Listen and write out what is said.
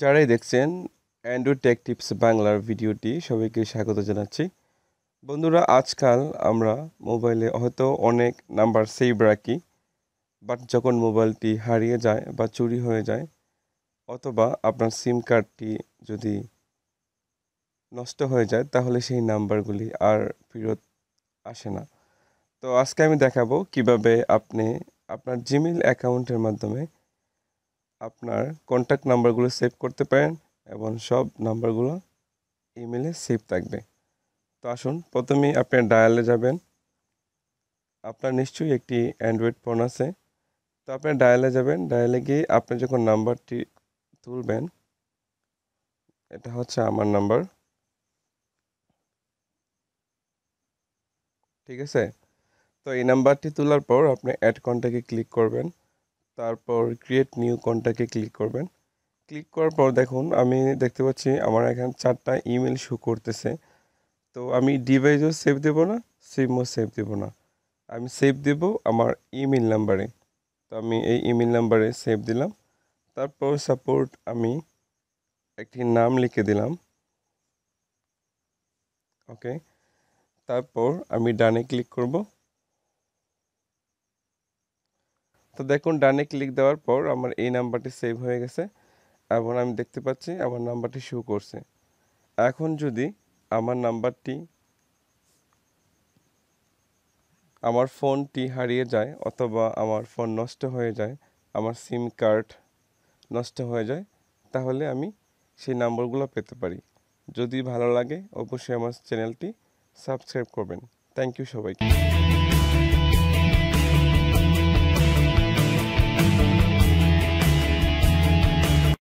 যারাই দেখছেন Android take tips বাংলার ভিডিওটি সবাইকে স্বাগত জানাচ্ছি। বন্ধুরা, আজকাল আমরা মোবাইলে হয়তো অনেক নাম্বার সেভ রাখি, বাট যখন মোবাইলটি হারিয়ে যায় বা চুরি হয়ে যায় অথবা আপনার সিম কার্ডটি যদি নষ্ট হয়ে যায় তাহলে সেই নাম্বারগুলি আর ফেরত আসে না। তো আজকে আমি দেখাবো কিভাবে আপনি আপনার জিমেইল অ্যাকাউন্টের মাধ্যমে আপনার কন্ট্যাক্ট নাম্বারগুলো সেভ করতে পারেন এবং সব নাম্বারগুলো ইমেলে সেভ থাকবে। তো আসুন, প্রথমেই আপনি ডায়ালে যাবেন। আপনার নিশ্চয়ই একটি অ্যান্ড্রয়েড ফোন আছে। তো আপনি ডায়ালে যাবেন। ডায়ালে গিয়ে আপনি যখন নাম্বারটি তুলবেন, এটা হচ্ছে আমার নাম্বার, ঠিক আছে? তো এই নাম্বারটি তোলার পর আপনি অ্যাড কন্ট্যাক্টে ক্লিক করবেন। তারপর ক্রিয়েট নিউ কন্ট্যাক্টে ক্লিক করবেন। ক্লিক করার পর দেখুন, আমি দেখতে পাচ্ছি আমার এখানে 4টা ইমেল শো করতেছে। তো আমি ডিভাইসও সেভ দেব না, সিমও সেভ দেব না। আমি সেভ দেব আমার ইমেল নাম্বারে। তো আমি এই ইমেল নাম্বারে সেভ দিলাম। তারপর সাপোর্ট আমি একটি নাম লিখে দিলাম। ওকে, তারপর আমি ডানে ক্লিক করব। তো দেখুন, ডানে ক্লিক দেওয়ার পর আমার এই নাম্বারটি সেভ হয়ে গেছে এবং আমি দেখতে পাচ্ছি আমার নাম্বারটি শো করছে। এখন যদি আমার নাম্বারটি, আমার ফোনটি হারিয়ে যায় অথবা আমার ফোন নষ্ট হয়ে যায়, আমার সিম কার্ড নষ্ট হয়ে যায়, তাহলে আমি সেই নাম্বারগুলো পেতে পারি। যদি ভালো লাগে অবশ্যই আমার চ্যানেলটি সাবস্ক্রাইব করবেন। থ্যাংক ইউ সবাইকে।